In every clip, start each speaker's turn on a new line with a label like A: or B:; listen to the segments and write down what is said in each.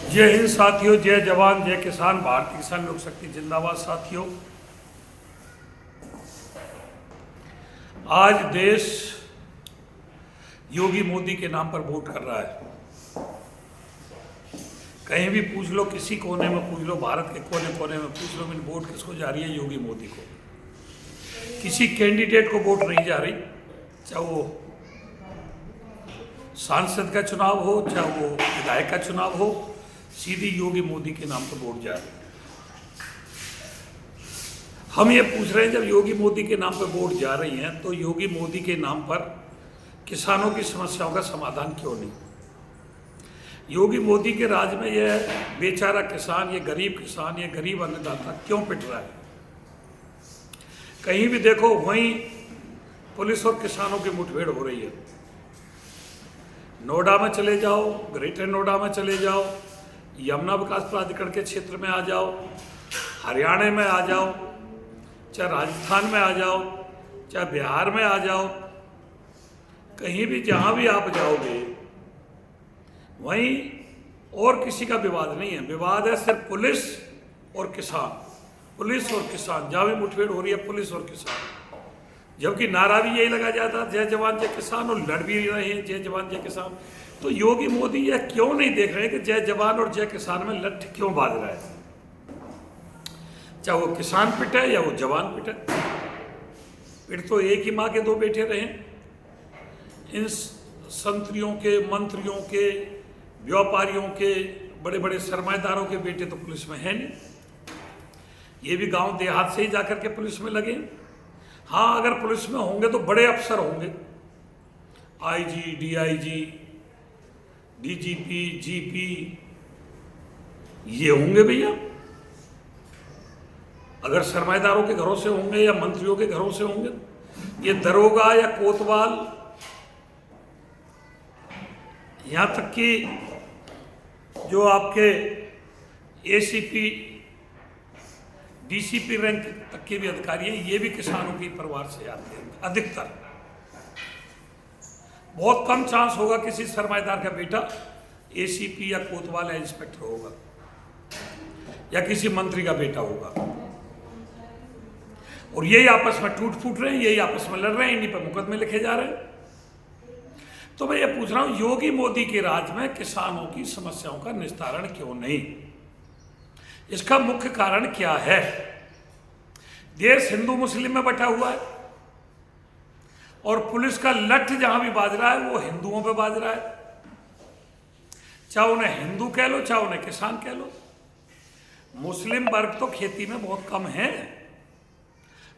A: जय हिंद साथियों, जय जवान जय किसान। भारतीय किसान लोक शक्ति जिंदाबाद। साथियों, आज देश योगी मोदी के नाम पर वोट कर रहा है। कहीं भी पूछ लो, किसी कोने में पूछ लो, भारत के कोने कोने में पूछ लो, वोट किसको जा रही है? योगी मोदी को। किसी कैंडिडेट को वोट नहीं जा रही, चाहे वो सांसद का चुनाव हो, चाहे वो विधायक का चुनाव हो, सीधी योगी मोदी के नाम पर वोट जा रही है। हम ये पूछ रहे हैं, जब योगी मोदी के नाम पर वोट जा रही हैं तो योगी मोदी के नाम पर किसानों की समस्याओं का समाधान क्यों नहीं? योगी मोदी के राज में यह बेचारा किसान, ये गरीब किसान, ये गरीब अन्नदाता क्यों पिट रहा है? कहीं भी देखो वहीं पुलिस और किसानों की मुठभेड़ हो रही है। नोएडा में चले जाओ, ग्रेटर नोएडा में चले जाओ, यमुना विकास प्राधिकरण के क्षेत्र में आ जाओ, हरियाणा में आ जाओ, चाहे राजस्थान में आ जाओ, चाहे बिहार में आ जाओ, कहीं भी जहां भी आप जाओगे वहीं और किसी का विवाद नहीं है। विवाद है सिर्फ पुलिस और किसान। पुलिस और किसान, जहां भी मुठभेड़ हो रही है पुलिस और किसान। जबकि नारा भी यही लगा जाता, जय जवान जय किसान, और लड़ भी रहे हैं जय जवान जय किसान। तो योगी मोदी यह क्यों नहीं देख रहे कि जय जवान और जय किसान में लठ क्यों बांध रहा है? चाहे वो किसान पिटे या वो जवान पिटे, पिट तो एक ही माँ के दो बेटे रहे। इन संतरियों के, मंत्रियों के, व्यापारियों के, बड़े बड़े सरमाएदारों के बेटे तो पुलिस में है नहीं। ये भी गांव देहात से ही जाकर के पुलिस में लगे। हाँ, अगर पुलिस में होंगे तो बड़े अफसर होंगे, आईजी, डीआईजी, डीजीपी, जीपी, ये होंगे भैया। अगर सरमाएदारों के घरों से होंगे या मंत्रियों के घरों से होंगे, ये दरोगा या कोतवाल, यहां तक कि जो आपके एसीपी, डीसीपी रैंक तक के भी अधिकारी हैं, ये भी किसानों के परिवार से आते हैं अधिकतर। बहुत कम चांस होगा किसी सरमाएदार का बेटा एसीपी या कोतवाल या इंस्पेक्टर होगा, या किसी मंत्री का बेटा होगा। और यही आपस में टूट फूट रहे हैं, यही आपस में लड़ रहे हैं, इन्हीं पर मुकदमे लिखे जा रहे हैं। तो मैं ये पूछ रहा हूं, योगी मोदी के राज में किसानों की समस्याओं का निस्तारण क्यों नहीं? इसका मुख्य कारण क्या है? देश हिंदू मुस्लिम में बटा हुआ है और पुलिस का लठ जहां भी बाज रहा है वो हिंदुओं पे बाज रहा है। चाहे उन्हें हिंदू कह लो, चाहे उन्हें किसान कह लो। मुस्लिम वर्ग तो खेती में बहुत कम है।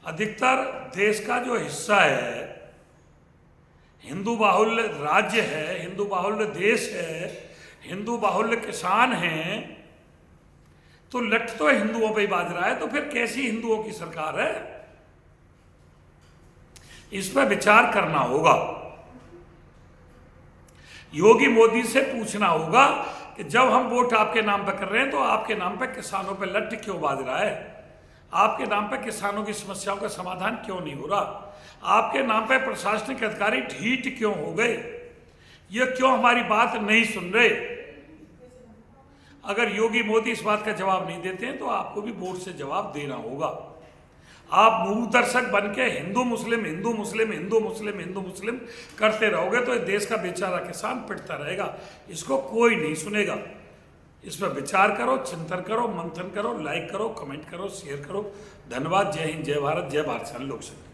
A: अधिकतर देश का जो हिस्सा है, हिंदू बाहुल्य राज्य है, हिंदू बाहुल्य देश है, हिंदू बाहुल्य किसान हैं, तो लठ तो हिंदुओं पे ही बाज रहा है। तो फिर कैसी हिंदुओं की सरकार है? इस पर विचार करना होगा। योगी मोदी से पूछना होगा कि जब हम वोट आपके नाम पर कर रहे हैं तो आपके नाम पर किसानों पर लठ क्यों बाज रहा है? आपके नाम पर किसानों की समस्याओं का समाधान क्यों नहीं हो रहा? आपके नाम पर प्रशासनिक अधिकारी ढीठ क्यों हो गए? ये क्यों हमारी बात नहीं सुन रहे? अगर योगी मोदी इस बात का जवाब नहीं देते हैं तो आपको भी वोट से जवाब देना होगा। आप मूक दर्शक बन के हिंदू मुस्लिम, हिंदू मुस्लिम, हिंदू मुस्लिम, हिंदू मुस्लिम करते रहोगे तो देश का बेचारा किसान पिटता रहेगा। इसको कोई नहीं सुनेगा। इस पर विचार करो, चिंतन करो, मंथन करो, लाइक करो, कमेंट करो, शेयर करो। धन्यवाद। जय हिंद, जय भारत, जय भारत लोक शक्ति।